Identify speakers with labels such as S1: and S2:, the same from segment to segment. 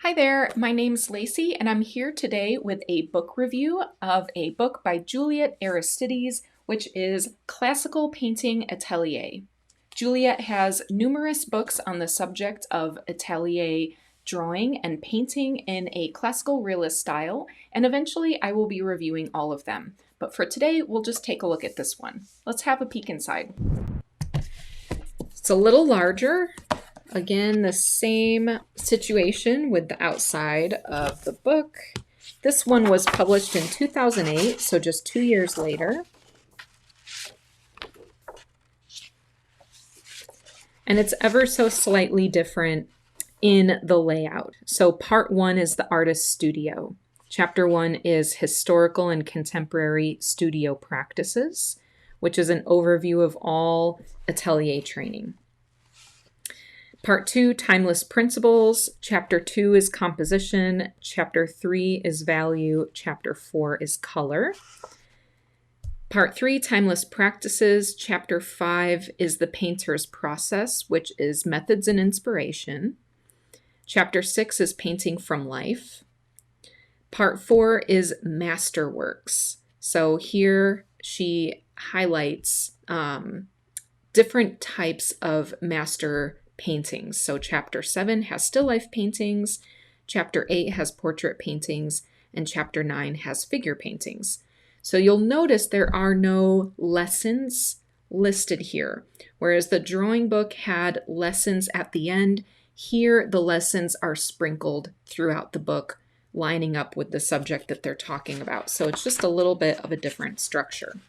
S1: Hi there, my name's Lacey, and I'm here today with a book review of a book by Juliette Aristides, which is Classical Painting Atelier. Juliette has numerous books on the subject of atelier drawing and painting in a classical realist style, and eventually I will be reviewing all of them. But for today, we'll just take a look at this one. Let's have a peek inside. It's a little larger. Again, the same situation with the outside of the book. This one was published in 2008, so just 2 years later. And it's ever so slightly different in the layout. So part 1 is the artist's studio. Chapter 1 is historical and contemporary studio practices, which is an overview of all atelier training. Part 2, Timeless Principles. Chapter 2 is Composition. Chapter 3 is Value. Chapter 4 is Color. Part 3, Timeless Practices. Chapter 5 is The Painter's Process, which is Methods and Inspiration. Chapter 6 is Painting from Life. Part 4 is Masterworks. So here she highlights different types of master paintings. So chapter 7 has still life paintings, chapter 8 has portrait paintings, and chapter 9 has figure paintings. So you'll notice there are no lessons listed here. Whereas the drawing book had lessons at the end, here the lessons are sprinkled throughout the book, lining up with the subject that they're talking about. So it's just a little bit of a different structure.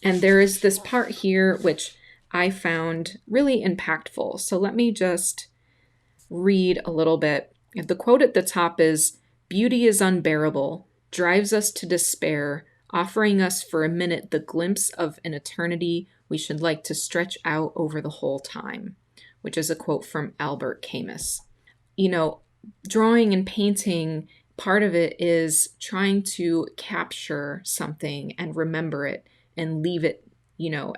S1: And there is this part here which I found really impactful. So let me just read a little bit. The quote at the top is, "Beauty is unbearable, drives us to despair, offering us for a minute the glimpse of an eternity we should like to stretch out over the whole time," which is a quote from Albert Camus. You know, drawing and painting, part of it is trying to capture something and remember it and leave it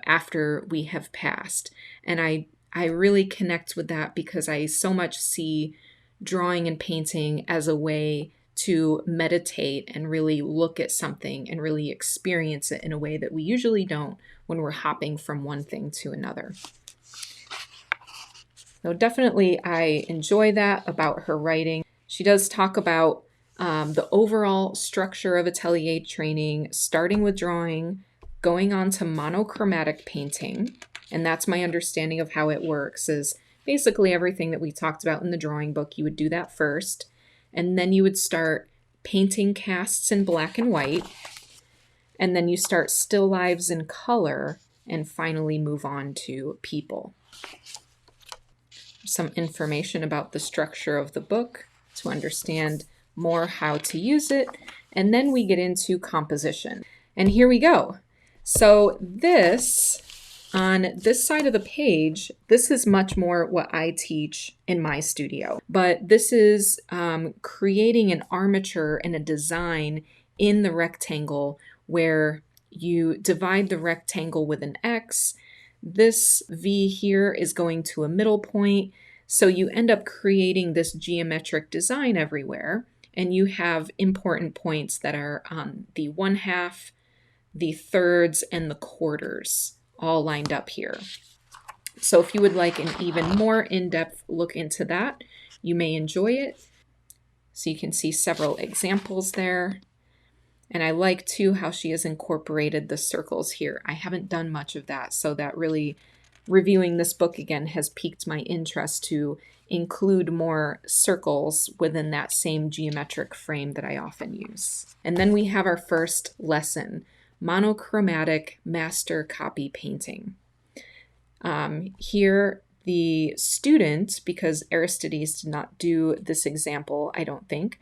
S1: after we have passed. And I really connect with that because I so much see drawing and painting as a way to meditate and really look at something and really experience it in a way that we usually don't when we're hopping from one thing to another. So definitely I enjoy that about her writing. She does talk about the overall structure of atelier training, starting with drawing, going on to monochromatic painting, and that's my understanding of how it works, is basically everything that we talked about in the drawing book. You would do that first, and then you would start painting casts in black and white, and then you start still lives in color, and finally move on to people. Some information about the structure of the book to understand more how to use it, and then we get into composition. And here we go. So this, on this side of the page, this is much more what I teach in my studio. But this is creating an armature and a design in the rectangle where you divide the rectangle with an X. This V here is going to a middle point. So you end up creating this geometric design everywhere. And you have important points that are on the 1/2, the thirds, and the quarters all lined up here. So if you would like an even more in-depth look into that, you may enjoy it. So you can see several examples there. And I like too how she has incorporated the circles here. I haven't done much of that, so that really, reviewing this book again has piqued my interest to include more circles within that same geometric frame that I often use. And then we have our first lesson, Monochromatic Master Copy Painting. Here the student, because Aristides did not do this example, I don't think,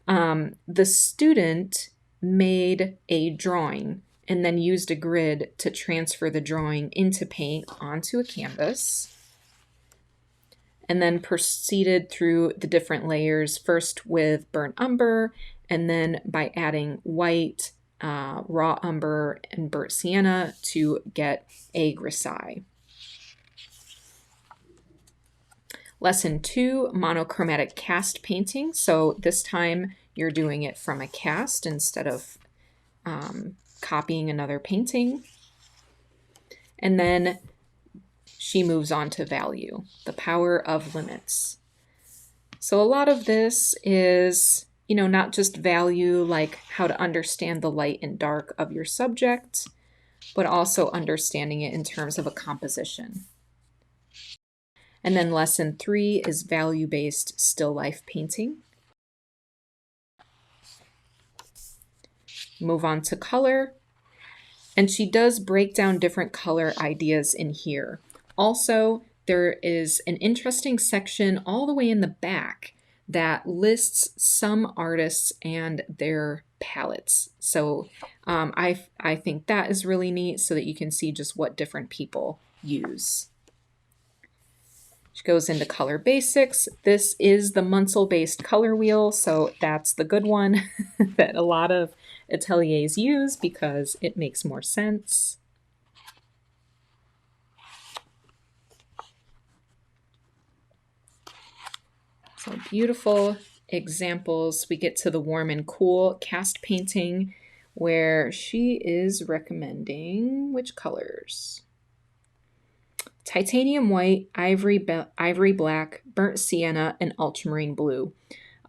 S1: the student made a drawing and then used a grid to transfer the drawing into paint onto a canvas, and then proceeded through the different layers, first with burnt umber, and then by adding white, raw umber, and burnt sienna to get a grisaille. Lesson 2, monochromatic cast painting. So this time you're doing it from a cast instead of copying another painting. And then she moves on to value, the power of limits. So a lot of this is, not just value, like how to understand the light and dark of your subject, but also understanding it in terms of a composition. And then lesson 3 is value-based still life painting. Move on to color. And she does break down different color ideas in here. Also, there is an interesting section all the way in the back that lists some artists and their palettes. So I think that is really neat so that you can see just what different people use. She goes into color basics. This is the Munsell-based color wheel, so that's the good one that a lot of ateliers use because it makes more sense. So beautiful examples. We get to the warm and cool cast painting where she is recommending which colors? Titanium white, ivory black, burnt sienna, and ultramarine blue.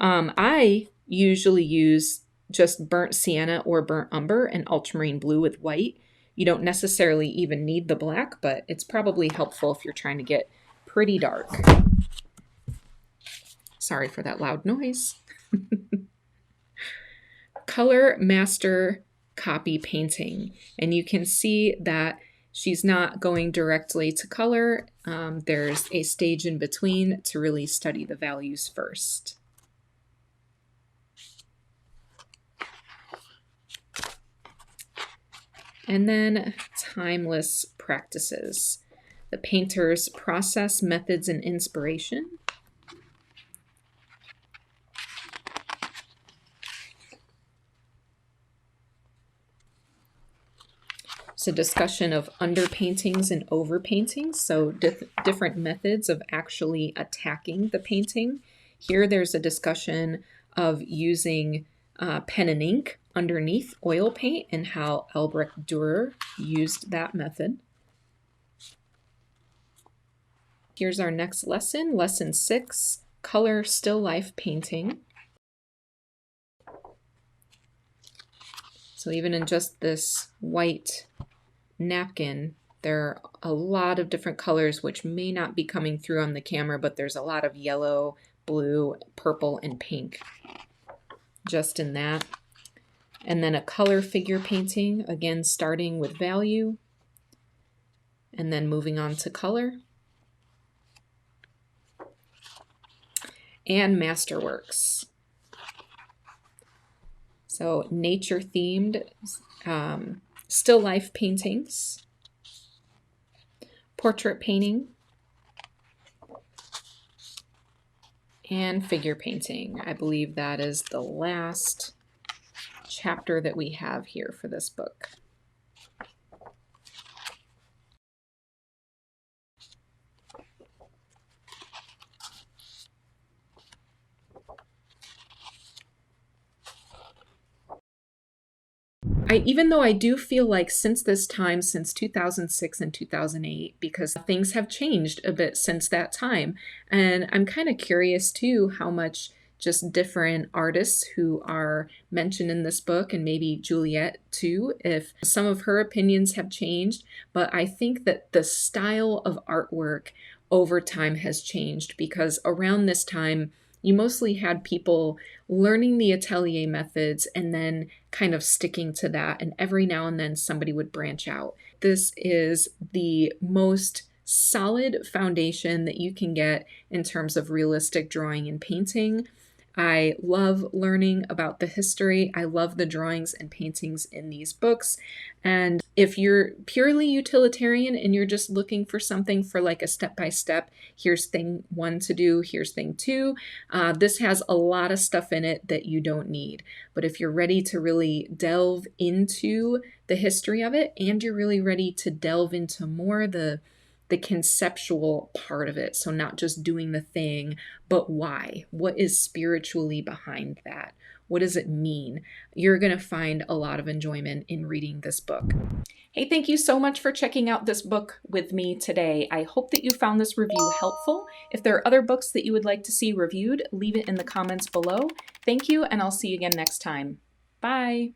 S1: I usually use just burnt sienna or burnt umber and ultramarine blue with white. You don't necessarily even need the black, but it's probably helpful if you're trying to get pretty dark. Sorry for that loud noise. Color master copy painting. And you can see that she's not going directly to color. There's a stage in between to really study the values first. And then timeless practices. The painter's process, methods, and inspiration. It's a discussion of underpaintings and overpaintings, so different methods of actually attacking the painting. Here there's a discussion of using pen and ink underneath oil paint and how Albrecht Dürer used that method. Here's our next lesson, lesson 6, color still life painting. So even in just this white napkin, there are a lot of different colors which may not be coming through on the camera, but there's a lot of yellow, blue, purple, and pink just in that. And then a color figure painting, again starting with value and then moving on to color. And masterworks. So nature themed still life paintings, portrait painting, and figure painting. I believe that is the last chapter that we have here for this book. Even though I do feel like since this time, since 2006 and 2008, because things have changed a bit since that time, and I'm kind of curious too how much just different artists who are mentioned in this book, and maybe Juliette too, if some of her opinions have changed, but I think that the style of artwork over time has changed because around this time, you mostly had people learning the atelier methods and then kind of sticking to that. And every now and then somebody would branch out. This is the most solid foundation that you can get in terms of realistic drawing and painting. I love learning about the history. I love the drawings and paintings in these books. And if you're purely utilitarian and you're just looking for something for like a step-by-step, here's thing 1 to do, here's thing 2, this has a lot of stuff in it that you don't need. But if you're ready to really delve into the history of it and you're really ready to delve into more the the conceptual part of it. So not just doing the thing, but why? What is spiritually behind that? What does it mean? You're going to find a lot of enjoyment in reading this book. Hey, thank you so much for checking out this book with me today. I hope that you found this review helpful. If there are other books that you would like to see reviewed, leave it in the comments below. Thank you, and I'll see you again next time. Bye.